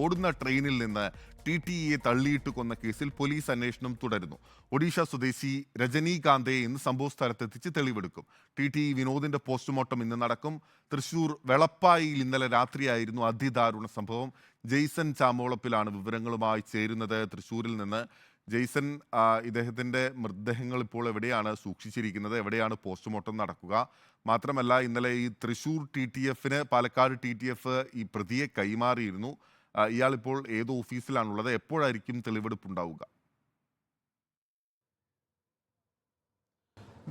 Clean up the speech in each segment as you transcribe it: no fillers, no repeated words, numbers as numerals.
ഓടുന്ന ട്രെയിനിൽ നിന്ന് TTEയെ തള്ളിയിട്ട് കൊന്ന കേസിൽ പോലീസ് അന്വേഷണം തുടരുന്നു. ഒഡീഷ സ്വദേശി രജനീകാന്തയെ ഇന്ന് സംഭവ സ്ഥലത്തെത്തിച്ച് തെളിവെടുക്കും. TTE വിനോദിന്റെ പോസ്റ്റ്മോർട്ടം ഇന്ന് നടക്കും. തൃശൂർ വെളപ്പായിൽ ഇന്നലെ രാത്രിയായിരുന്നു അതിദാരുണ സംഭവം. ജെയ്സൺ ചാമോളപ്പിലാണ് വിവരങ്ങളുമായി ചേരുന്നത് തൃശൂരിൽ നിന്ന്. ജെയ്സൺ, ഇദ്ദേഹത്തിന്റെ മൃതദേഹങ്ങൾ ഇപ്പോൾ എവിടെയാണ് സൂക്ഷിച്ചിരിക്കുന്നത്? എവിടെയാണ് പോസ്റ്റ്മോർട്ടം നടക്കുക? മാത്രമല്ല, ഇന്നലെ ഈ തൃശൂർ TTFന് പാലക്കാട് TTF ഈ പ്രതിയെ കൈമാറിയിരുന്നു. ഇയാൾ ഇപ്പോൾ ഏത് ഓഫീസിലാണുള്ളത്? എപ്പോഴായിരിക്കും തെളിവെടുപ്പ് ഉണ്ടാവുക?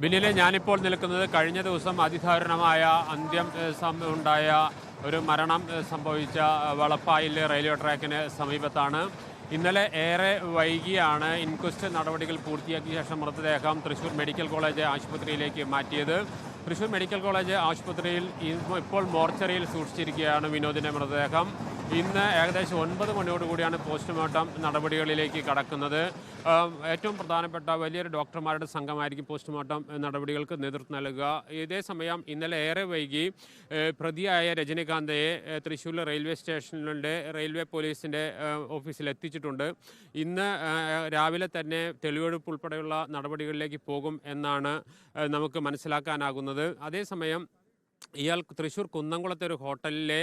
ബിനിലെ, ഞാനിപ്പോൾ നിൽക്കുന്നത് കഴിഞ്ഞ ദിവസം അതിദാരുണമായ ഉണ്ടായ ഒരു മരണം സംഭവിച്ച വളപ്പായിലെ റെയിൽവേ ട്രാക്കിന് സമീപത്താണ്. ഇന്നലെ ഏറെ വൈകിയാണ് ഇൻക്വസ്റ്റ് നടപടികൾ പൂർത്തിയാക്കിയ ശേഷം മൃതദേഹം തൃശൂർ മെഡിക്കൽ കോളേജ് ആശുപത്രിയിലേക്ക് മാറ്റിയത്. തൃശൂർ മെഡിക്കൽ കോളേജ് ആശുപത്രിയിൽ ഇപ്പോൾ മോർച്ചറിയിൽ സൂക്ഷിച്ചിരിക്കുകയാണ് വിനോദിൻ്റെ മൃതദേഹം. ഇന്ന് ഏകദേശം 9 മണിയോടുകൂടിയാണ് പോസ്റ്റ്മോർട്ടം നടപടികളിലേക്ക് കടക്കുന്നത്. ഏറ്റവും പ്രധാനപ്പെട്ട വലിയൊരു ഡോക്ടർമാരുടെ സംഘമായിരിക്കും പോസ്റ്റ്മോർട്ടം നടപടികൾക്ക് നേതൃത്വം നൽകുക. ഇതേസമയം ഇന്നലെ ഏറെ വൈകി പ്രതിയായ രജനീകാന്തയെ തൃശ്ശൂരിലെ റെയിൽവേ സ്റ്റേഷനിലെ റെയിൽവേ പോലീസിൻ്റെ ഓഫീസിൽ എത്തിച്ചിട്ടുണ്ട്. ഇന്ന് രാവിലെ തന്നെ തെളിവെടുപ്പ് ഉൾപ്പെടെയുള്ള നടപടികളിലേക്ക് പോകും എന്നാണ് നമുക്ക് മനസ്സിലാക്കാനാകുന്നത്. അതേസമയം ഇയാൾ തൃശ്ശൂർ കുന്നംകുളത്തെ ഒരു ഹോട്ടലിലെ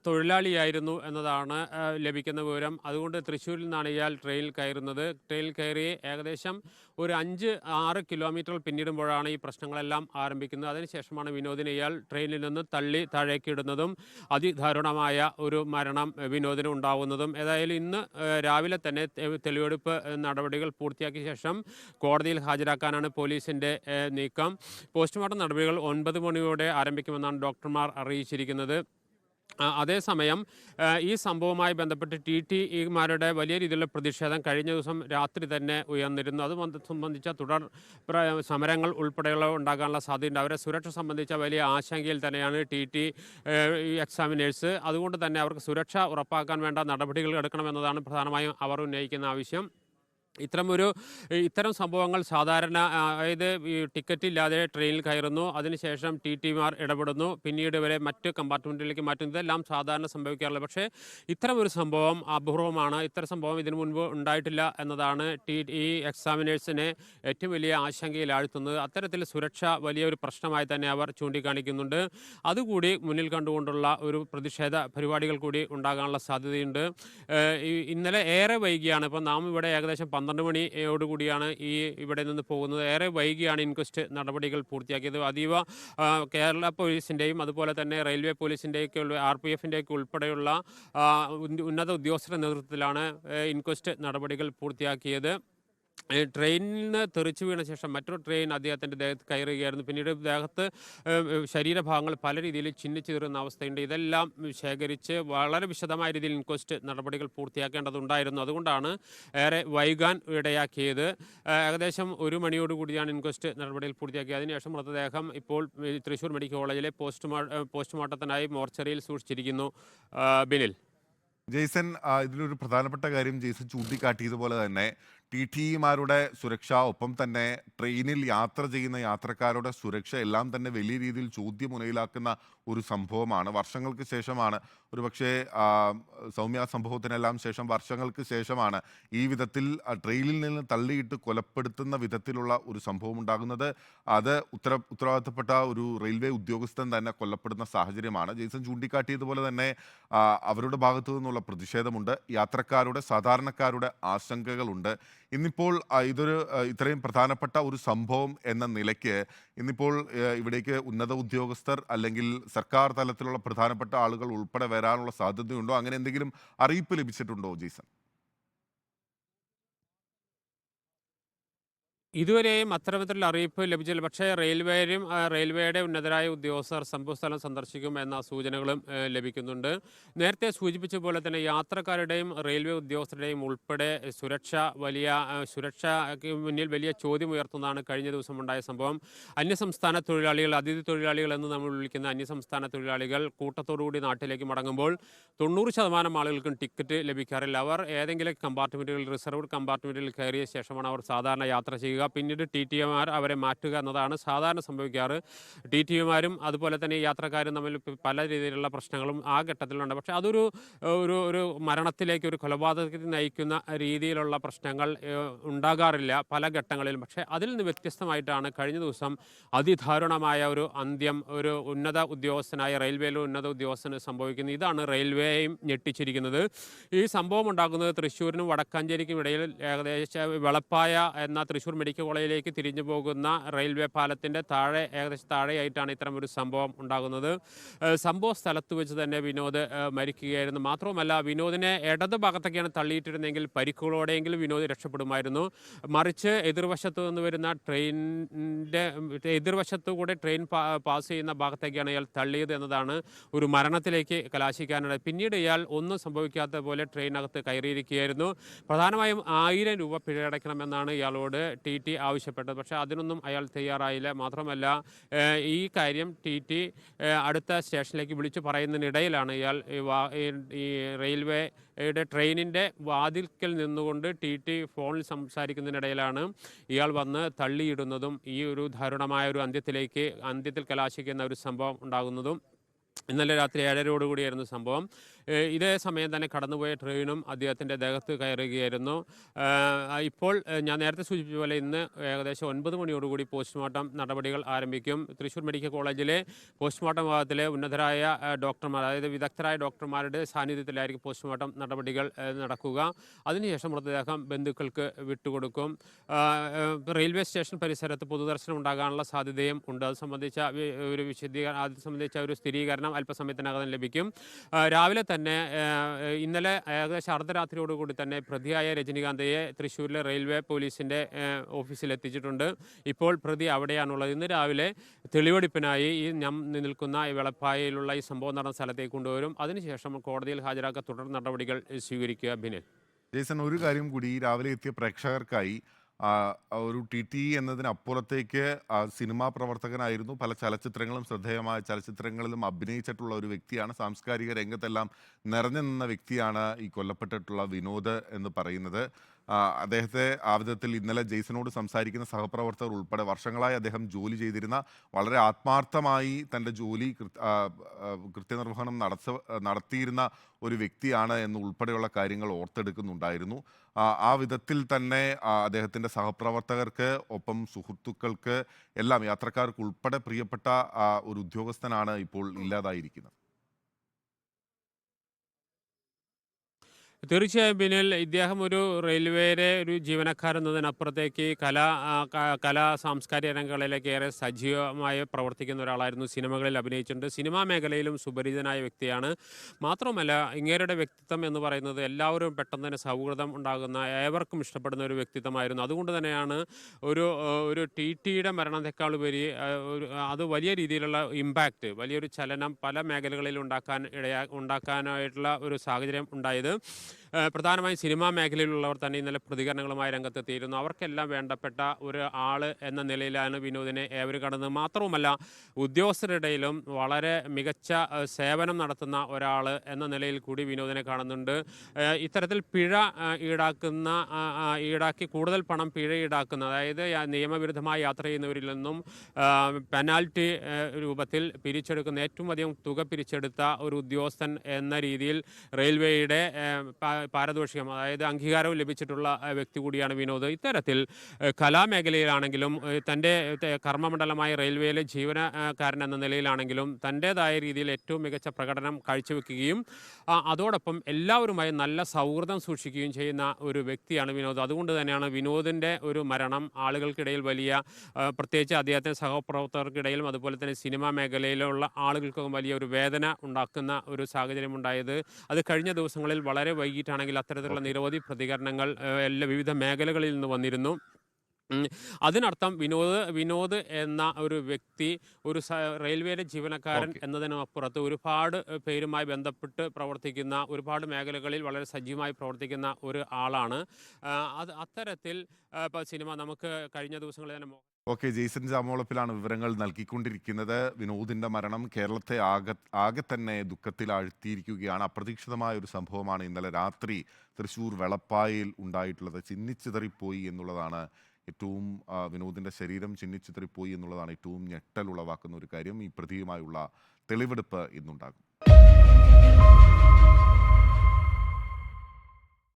തൊഴിലാളിയായിരുന്നു എന്നതാണ് ലഭിക്കുന്ന വിവരം. അതുകൊണ്ട് തൃശ്ശൂരിൽ നിന്നാണ് ഇയാൾ ട്രെയിനിൽ കയറുന്നത്. ട്രെയിനിൽ കയറി ഏകദേശം ഒരു 5-6 കിലോമീറ്റർ പിന്നിടുമ്പോഴാണ് ഈ പ്രശ്നങ്ങളെല്ലാം ആരംഭിക്കുന്നത്. അതിനുശേഷമാണ് വിനോദിനെ ഇയാൾ ട്രെയിനിൽ നിന്ന് തള്ളി താഴേക്കിടുന്നതും അതിദാരുണമായ ഒരു മരണം വിനോദിന് ഉണ്ടാവുന്നതും. ഏതായാലും ഇന്ന് രാവിലെ തന്നെ തെളിവെടുപ്പ് നടപടികൾ പൂർത്തിയാക്കിയ ശേഷം കോടതിയിൽ ഹാജരാക്കാനാണ് പോലീസിൻ്റെ നീക്കം. പോസ്റ്റ്മോർട്ടം നടപടികൾ 9 മണിയോടെ ആരംഭിക്കുമെന്നാണ് ഡോക്ടർമാർ അറിയിച്ചിരിക്കുന്നത്. അതേസമയം ഈ സംഭവവുമായി ബന്ധപ്പെട്ട് TTEമാരുടെ വലിയ രീതിയിലുള്ള പ്രതിഷേധം കഴിഞ്ഞ ദിവസം രാത്രി തന്നെ ഉയർന്നിരുന്നു. അത് സംബന്ധിച്ച തുടർ സമരങ്ങൾ ഉൾപ്പെടെയുള്ള ഉണ്ടാകാനുള്ള സാധ്യതയുണ്ട്. അവരെ സുരക്ഷ സംബന്ധിച്ച വലിയ ആശങ്കയിൽ തന്നെയാണ് TTE എക്സാമിനേഴ്സ്. അതുകൊണ്ട് തന്നെ അവർക്ക് സുരക്ഷ ഉറപ്പാക്കാൻ വേണ്ട നടപടികൾ എടുക്കണമെന്നതാണ് പ്രധാനമായും അവർ ഉന്നയിക്കുന്ന ആവശ്യം. ഇത്തരം സംഭവങ്ങൾ സാധാരണ, അതായത് ഈ ടിക്കറ്റ് ഇല്ലാതെ ട്രെയിനിൽ കയറുന്നു, അതിനുശേഷം TTമാർ ഇടപെടുന്നു, പിന്നീട് ഇവരെ മറ്റ് കമ്പാർട്ട്മെൻറ്റിലേക്ക് മാറ്റുന്നു. ഇതെല്ലാം സാധാരണ സംഭവിക്കാറുള്ളത്. പക്ഷേ ഇത്തരമൊരു സംഭവം അപൂർവമാണ്. ഇത്തരം സംഭവം ഇതിനു മുൻപ് ഉണ്ടായിട്ടില്ല എന്നതാണ് TTE എക്സാമിനേഴ്സിനെ ഏറ്റവും വലിയ ആശങ്കയിലാഴ്ത്തുന്നത്. അത്തരത്തിൽ സുരക്ഷ വലിയൊരു പ്രശ്നമായി തന്നെ അവർ ചൂണ്ടിക്കാണിക്കുന്നുണ്ട്. അതുകൂടി മുന്നിൽ കണ്ടുകൊണ്ടുള്ള ഒരു പ്രതിഷേധ പരിപാടികൾ കൂടി ഉണ്ടാകാനുള്ള സാധ്യതയുണ്ട്. ഇന്നലെ ഏറെ വൈകിയാണ്, ഇപ്പോൾ നാം ഇവിടെ ഏകദേശം 12 മണിയോടുകൂടിയാണ് ഇവിടെ നിന്ന് പോകുന്നത്. ഏറെ വൈകിയാണ് ഇൻക്വസ്റ്റ് നടപടികൾ പൂർത്തിയാക്കിയത്. അതീവ കേരള പോലീസിൻ്റെയും അതുപോലെ തന്നെ റെയിൽവേ പോലീസിൻ്റെയൊക്കെ RPFൻ്റെയൊക്കെ ഉൾപ്പെടെയുള്ള ഉന്നത ഉദ്യോഗസ്ഥരുടെ നേതൃത്വത്തിലാണ് ഇൻക്വസ്റ്റ് നടപടികൾ പൂർത്തിയാക്കിയത്. ട്രെയിനിൽ നിന്ന് തെറിച്ചു വീണ ശേഷം മറ്റൊരു ട്രെയിൻ അദ്ദേഹത്തിൻ്റെ ദേഹത്ത് കയറുകയായിരുന്നു. പിന്നീട് ദേഹത്ത് ശരീരഭാഗങ്ങൾ പല രീതിയിൽ ചിന്നിച്ചിതറുന്ന അവസ്ഥയുണ്ട്. ഇതെല്ലാം ശേഖരിച്ച് വളരെ വിശദമായ രീതിയിൽ ഇൻക്വസ്റ്റ് നടപടികൾ പൂർത്തിയാക്കേണ്ടതുണ്ടായിരുന്നു. അതുകൊണ്ടാണ് ഏറെ വൈകാൻ ഇടയാക്കിയത്. ഏകദേശം 1 മണിയോടുകൂടിയാണ് ഇൻക്വസ്റ്റ് നടപടികൾ പൂർത്തിയാക്കിയത്. അതിനുശേഷം മൃതദേഹം ഇപ്പോൾ തൃശ്ശൂർ മെഡിക്കൽ കോളേജിലെ പോസ്റ്റ്മോർട്ടത്തിനായി മോർച്ചറിയിൽ സൂക്ഷിച്ചിരിക്കുന്നു. ബിനിൽ. ജെയ്സൺ, ഇതിലൊരു പ്രധാനപ്പെട്ട കാര്യം ജെയ്സൺ ചൂണ്ടിക്കാട്ടിയതുപോലെ തന്നെ TTEമാരുടെ സുരക്ഷ, ഒപ്പം തന്നെ ട്രെയിനിൽ യാത്ര ചെയ്യുന്ന യാത്രക്കാരുടെ സുരക്ഷ എല്ലാം തന്നെ വലിയ രീതിയിൽ ചോദ്യമുനയിലാക്കുന്ന ഒരു സംഭവമാണ്. വർഷങ്ങൾക്ക് ശേഷമാണ്, ഒരുപക്ഷെ സൗമ്യ സംഭവത്തിനെല്ലാം ശേഷം വർഷങ്ങൾക്ക് ശേഷമാണ് ഈ വിധത്തിൽ ട്രെയിനിൽ നിന്ന് തള്ളിയിട്ട് കൊലപ്പെടുത്തുന്ന വിധത്തിലുള്ള ഒരു സംഭവം ഉണ്ടാകുന്നത്. അത് ഉത്തരവാദിത്തപ്പെട്ട ഒരു റെയിൽവേ ഉദ്യോഗസ്ഥൻ തന്നെ കൊല്ലപ്പെടുന്ന സാഹചര്യമാണ്. ജെയ്സൺ ചൂണ്ടിക്കാട്ടിയതുപോലെ തന്നെ അവരുടെ ഭാഗത്തു നിന്നുള്ള പ്രതിഷേധമുണ്ട്, യാത്രക്കാരുടെ സാധാരണക്കാരുടെ ആശങ്കകളുണ്ട്. ഇന്നിപ്പോൾ ഇത്രയും പ്രധാനപ്പെട്ട ഒരു സംഭവം എന്ന നിലയ്ക്ക് ഇന്നിപ്പോൾ ഇവിടേക്ക് ഉന്നത ഉദ്യോഗസ്ഥർ അല്ലെങ്കിൽ സർക്കാർ തലത്തിലുള്ള പ്രധാനപ്പെട്ട ആളുകൾ ഉൾപ്പെടെ വരാനുള്ള സാധ്യതയുണ്ടോ? അങ്ങനെ എന്തെങ്കിലും അറിയിപ്പ് ലഭിച്ചിട്ടുണ്ടോ ജെയ്സൺ? ഇതുവരെയും അത്തരത്തിലുള്ള അറിയിപ്പ് ലഭിച്ചില്ല. പക്ഷേ റെയിൽവേയുടെ ഉന്നതരായ ഉദ്യോഗസ്ഥർ സംഭവസ്ഥലം സന്ദർശിക്കും എന്ന സൂചനകളും ലഭിക്കുന്നുണ്ട്. നേരത്തെ സൂചിപ്പിച്ച പോലെ തന്നെ യാത്രക്കാരുടെയും റെയിൽവേ ഉദ്യോഗസ്ഥരുടെയും ഉൾപ്പെടെ സുരക്ഷയ്ക്ക് മുന്നിൽ വലിയ ചോദ്യം ഉയർത്തുന്നതാണ് കഴിഞ്ഞ ദിവസം ഉണ്ടായ സംഭവം. അന്യസംസ്ഥാന തൊഴിലാളികൾ, അതിഥി തൊഴിലാളികൾ എന്ന് നമ്മൾ വിളിക്കുന്ന അന്യസംസ്ഥാന തൊഴിലാളികൾ കൂട്ടത്തോടുകൂടി നാട്ടിലേക്ക് മടങ്ങുമ്പോൾ 90% ആളുകൾക്കും ടിക്കറ്റ് ലഭിക്കാറില്ല. അവർ ഏതെങ്കിലും കമ്പാർട്ട്മെൻറ്റുകളിൽ, റിസർവ്ഡ് കമ്പാർട്ട്മെൻറ്റുകളിൽ കയറിയ ശേഷമാണ് അവർ സാധാരണ യാത്ര ചെയ്യുക. എത്തിക്കുക, പിന്നീട് ടി.ടി.മാർ അവരെ മാറ്റുക എന്നതാണ് സാധാരണ സംഭവിക്കാറ്. ടി.ടിമാരും അതുപോലെ തന്നെ യാത്രക്കാരും തമ്മിൽ പല രീതിയിലുള്ള പ്രശ്നങ്ങളും ആ ഘട്ടത്തിലുണ്ട്. പക്ഷേ അതൊരു ഒരു ഒരു മരണത്തിലേക്ക്, ഒരു കൊലപാതകത്തിൽ നയിക്കുന്ന രീതിയിലുള്ള പ്രശ്നങ്ങൾ ഉണ്ടാകാറില്ല പല ഘട്ടങ്ങളിലും. പക്ഷേ അതിൽ നിന്ന് വ്യത്യസ്തമായിട്ടാണ് കഴിഞ്ഞ ദിവസം അതിദാരുണമായ ഒരു അന്ത്യം ഒരു ഉന്നത ഉദ്യോഗസ്ഥനായ റെയിൽവേയിലെ ഉന്നത ഉദ്യോഗസ്ഥന് സംഭവിക്കുന്നത്. ഇതാണ് റെയിൽവേയും ഞെട്ടിച്ചിരിക്കുന്നത്. ഈ സംഭവം ഉണ്ടാകുന്നത് തൃശ്ശൂരിനും വടക്കാഞ്ചേരിക്കും ഇടയിൽ ഏകദേശം വെളപ്പായ എന്ന തൃശ്ശൂർ മെഡിക്കൽ കോളേജിലേക്ക് തിരിഞ്ഞു പോകുന്ന റെയിൽവേ പാലത്തിൻ്റെ ഏകദേശം താഴെയായിട്ടാണ് ഇത്തരം ഒരു സംഭവം ഉണ്ടാകുന്നത്. സംഭവ സ്ഥലത്ത് വെച്ച് തന്നെ വിനോദ് മരിക്കുകയായിരുന്നു. മാത്രവുമല്ല, വിനോദിനെ ഇടത് ഭാഗത്തൊക്കെയാണ് തള്ളിയിട്ടിരുന്നെങ്കിൽ പരിക്കുകളോടെയെങ്കിലും വിനോദ് രക്ഷപ്പെടുമായിരുന്നു. മറിച്ച് എതിർവശത്തു നിന്ന് വരുന്ന ട്രെയിനിൻ്റെ എതിർവശത്തുകൂടെ ട്രെയിൻ പാസ് ചെയ്യുന്ന ഭാഗത്തേക്കാണ് ഇയാൾ തള്ളിയത് എന്നതാണ് ഒരു മരണത്തിലേക്ക് കലാശിക്കാനുള്ളത്. പിന്നീട് ഇയാൾ ഒന്നും സംഭവിക്കാത്ത പോലെ ട്രെയിനകത്ത് കയറിയിരിക്കുകയായിരുന്നു. പ്രധാനമായും 1000 രൂപ പിഴയടയ്ക്കണമെന്നാണ് ഇയാളോട് ടി ആവശ്യപ്പെട്ടത്. പക്ഷേ അതിനൊന്നും അയാൾ തയ്യാറായില്ല. മാത്രമല്ല, ഈ കാര്യം ടി അടുത്ത സ്റ്റേഷനിലേക്ക് വിളിച്ചു പറയുന്നതിനിടയിലാണ് ഇയാൾ ഈ റെയിൽവേയുടെ ട്രെയിനിൻ്റെ വാതിൽക്കൽ നിന്നുകൊണ്ട് ടി ഫോണിൽ സംസാരിക്കുന്നതിനിടയിലാണ് ഇയാൾ വന്ന് തള്ളിയിടുന്നതും ഈ ഒരു ദാരുണമായ ഒരു അന്ത്യത്തിൽ കലാശിക്കുന്ന ഒരു സംഭവം ഉണ്ടാകുന്നതും. ഇന്നലെ രാത്രി 7:30 സംഭവം. ഇതേ സമയം തന്നെ കടന്നുപോയ ട്രെയിനും അദ്ദേഹത്തിൻ്റെ ദേഹത്ത് കയറുകയായിരുന്നു. ഇപ്പോൾ ഞാൻ നേരത്തെ സൂചിപ്പിച്ച പോലെ ഇന്ന് ഏകദേശം 9 മണിയോടുകൂടി പോസ്റ്റ്മോർട്ടം നടപടികൾ ആരംഭിക്കും. തൃശ്ശൂർ മെഡിക്കൽ കോളേജിലെ പോസ്റ്റ്മോർട്ടം വിഭാഗത്തിലെ ഉന്നതരായ ഡോക്ടർമാർ, അതായത് വിദഗ്ധരായ ഡോക്ടർമാരുടെ സാന്നിധ്യത്തിലായിരിക്കും പോസ്റ്റ്മോർട്ടം നടപടികൾ നടക്കുക. അതിനുശേഷം മൃതദേഹം ബന്ധുക്കൾക്ക് വിട്ടുകൊടുക്കും. റെയിൽവേ സ്റ്റേഷൻ പരിസരത്ത് പൊതുദർശനം ഉണ്ടാകാനുള്ള സാധ്യതയും ഉണ്ട്. അത് സംബന്ധിച്ച ഒരു സ്ഥിരീകരണം അല്പസമയത്തിനകം ലഭിക്കും. രാവിലെ തന്നെ ഇന്നലെ ഏകദേശം അർദ്ധരാത്രിയോടുകൂടി തന്നെ പ്രതിയായ രജനികാന്തയെ തൃശ്ശൂരിലെ റെയിൽവേ പോലീസിൻ്റെ ഓഫീസിൽ എത്തിച്ചിട്ടുണ്ട്. ഇപ്പോൾ പ്രതി അവിടെയാണുള്ളത്. ഇന്ന് രാവിലെ തെളിവെടുപ്പിനായി ഈ നിൽക്കുന്ന ഈ വെളപ്പായയിലുള്ള ഈ സംഭവം നടന്ന സ്ഥലത്തേക്ക് കൊണ്ടുവരും. അതിനുശേഷം കോടതിയിൽ ഹാജരാക്കാൻ തുടർ നടപടികൾ സ്വീകരിക്കുക. ബിനിൽ, ജേസൺ, ഒരു കാര്യം കൂടി രാവിലെ എത്തിയ പ്രേക്ഷകർക്കായി. ഒരു ടി എന്നതിനപ്പുറത്തേക്ക് സിനിമാ പ്രവർത്തകനായിരുന്നു. പല ചലച്ചിത്രങ്ങളും, ശ്രദ്ധേയമായ ചലച്ചിത്രങ്ങളിലും അഭിനയിച്ചിട്ടുള്ള ഒരു വ്യക്തിയാണ്. സാംസ്കാരിക രംഗത്തെല്ലാം നിറഞ്ഞു നിന്ന വ്യക്തിയാണ് ഈ കൊല്ലപ്പെട്ടിട്ടുള്ള വിനോദ് എന്ന് പറയുന്നത്. അദ്ദേഹത്തെ ആ വിധത്തിൽ ഇന്നലെ ജെയ്സനോട് സംസാരിക്കുന്ന സഹപ്രവർത്തകർ ഉൾപ്പെടെ വർഷങ്ങളായി അദ്ദേഹം ജോലി ചെയ്തിരുന്ന, വളരെ ആത്മാർത്ഥമായി തൻ്റെ ജോലി കൃത്യനിർവഹണം നടത്തിയിരുന്ന ഒരു വ്യക്തിയാണ് എന്ന് ഉൾപ്പെടെയുള്ള കാര്യങ്ങൾ ഓർത്തെടുക്കുന്നുണ്ടായിരുന്നു. ആ വിധത്തിൽ തന്നെ അദ്ദേഹത്തിൻ്റെ സഹപ്രവർത്തകർക്ക് ഒപ്പം സുഹൃത്തുക്കൾക്ക് എല്ലാം, യാത്രക്കാർക്ക് ഉൾപ്പെടെ പ്രിയപ്പെട്ട ഒരു ഉദ്യോഗസ്ഥനാണ് ഇപ്പോൾ ഇല്ലാതായിരിക്കുന്നത്. തീർച്ചയായും ബിനിൽ, ഇദ്ദേഹം ഒരു റെയിൽവേയുടെ ഒരു ജീവനക്കാരെന്നതിനപ്പുറത്തേക്ക് കലാ സാംസ്കാരിക രംഗങ്ങളിലേക്ക് ഏറെ സജീവമായി പ്രവർത്തിക്കുന്ന ഒരാളായിരുന്നു. സിനിമകളിൽ അഭിനയിച്ചിട്ടുണ്ട്. സിനിമാ മേഖലയിലും സുപരിചിതനായ വ്യക്തിയാണ്. മാത്രമല്ല, ഇങ്ങേരുടെ വ്യക്തിത്വം എന്ന് പറയുന്നത് എല്ലാവരും പെട്ടെന്ന് തന്നെ സൗഹൃദം ഉണ്ടാകുന്ന, ഏവർക്കും ഇഷ്ടപ്പെടുന്ന ഒരു വ്യക്തിത്വമായിരുന്നു. അതുകൊണ്ട് തന്നെയാണ് ഒരു ടിയുടെ മരണത്തെക്കാളുപരി അത് വലിയ രീതിയിലുള്ള ഇമ്പാക്റ്റ്, വലിയൊരു ചലനം പല മേഖലകളിൽ ഉണ്ടാക്കാനായിട്ടുള്ള ഒരു സാഹചര്യം ഉണ്ടായത്. പ്രധാനമായും സിനിമാ മേഖലയിലുള്ളവർ തന്നെ ഇന്നലെ പ്രതികരണങ്ങളുമായി രംഗത്തെത്തിയിരുന്നു. അവർക്കെല്ലാം വേണ്ടപ്പെട്ട ഒരു ആൾ എന്ന നിലയിലാണ് വിനോദിനെ ഏവരും കാണുന്നത്. മാത്രവുമല്ല, ഉദ്യോഗസ്ഥരുടെയിലും വളരെ മികച്ച സേവനം നടത്തുന്ന ഒരാൾ എന്ന നിലയിൽ കൂടി വിനോദിനെ കാണുന്നുണ്ട്. ഇത്തരത്തിൽ പിഴ ഈടാക്കി കൂടുതൽ പണം പിഴ ഈടാക്കുന്ന, അതായത് നിയമവിരുദ്ധമായി യാത്ര ചെയ്യുന്നവരിൽ നിന്നും പെനാൽറ്റി രൂപത്തിൽ പിരിച്ചെടുക്കുന്ന, ഏറ്റവും അധികം തുക പിരിച്ചെടുത്ത ഒരു ഉദ്യോഗസ്ഥൻ എന്ന രീതിയിൽ റെയിൽവേയുടെ പാരിതോഷികം, അതായത് അംഗീകാരവും ലഭിച്ചിട്ടുള്ള വ്യക്തി കൂടിയാണ് വിനോദ്. ഇത്തരത്തിൽ കലാമേഖലയിലാണെങ്കിലും തൻ്റെ കർമ്മമണ്ഡലമായ റെയിൽവേയിലെ ജീവനക്കാരൻ എന്ന നിലയിലാണെങ്കിലും തൻ്റേതായ രീതിയിൽ ഏറ്റവും മികച്ച പ്രകടനം കാഴ്ചവെക്കുകയും അതോടൊപ്പം എല്ലാവരുമായി നല്ല സൗഹൃദം സൂക്ഷിക്കുകയും ചെയ്യുന്ന ഒരു വ്യക്തിയാണ് വിനോദ്. അതുകൊണ്ട് തന്നെയാണ് വിനോദിൻ്റെ ഒരു മരണം ആളുകൾക്കിടയിൽ വലിയ, പ്രത്യേകിച്ച് അദ്ദേഹത്തിൻ്റെ സഹപ്രവർത്തകർക്കിടയിലും അതുപോലെ തന്നെ സിനിമാ മേഖലയിലുള്ള ആളുകൾക്കും വലിയ ഒരു വേദന ഉണ്ടാക്കുന്ന ഒരു സാഹചര്യം ഉണ്ടായത്. അത് കഴിഞ്ഞ ദിവസങ്ങളിൽ വളരെ വൈകിട്ടാണെങ്കിൽ അത്തരത്തിലുള്ള നിരവധി പ്രതികരണങ്ങൾ വിവിധ മേഖലകളിൽ നിന്ന് വന്നിരുന്നു. അതിനർത്ഥം വിനോദ് എന്ന ഒരു വ്യക്തി ഒരു റെയിൽവേയുടെ ജീവനക്കാരൻ എന്നതിനപ്പുറത്ത് ഒരുപാട് പേരുമായി ബന്ധപ്പെട്ട് പ്രവർത്തിക്കുന്ന, ഒരുപാട് മേഖലകളിൽ വളരെ സജീവമായി പ്രവർത്തിക്കുന്ന ഒരു ആളാണ്. അത്തരത്തിൽ സിനിമ നമുക്ക് കഴിഞ്ഞ ദിവസങ്ങളിൽ തന്നെ ജെയ്സൺ ജാമോളപ്പിലാണ് വിവരങ്ങൾ നൽകിക്കൊണ്ടിരിക്കുന്നത്. വിനോദിന്റെ മരണം കേരളത്തെ ആകെ തന്നെ ദുഃഖത്തിൽ ആഴ്ത്തിയിരിക്കുകയാണ്. അപ്രതീക്ഷിതമായ ഒരു സംഭവമാണ് ഇന്നലെ രാത്രി തൃശ്ശൂർ വെളപ്പായിൽ ഉണ്ടായിട്ടുള്ളത്. ചിന്നിച്ചിതറിപ്പോയി എന്നുള്ളതാണ് ഏറ്റവും വിനോദിൻ്റെ ശരീരം ചിന്നിച്ചിതറിപ്പോയി എന്നുള്ളതാണ് ഏറ്റവും ഞെട്ടലുളവാക്കുന്ന ഒരു കാര്യം. ഈ പ്രതിയുമായുള്ള തെളിവെടുപ്പ് ഇന്നുണ്ടാകും.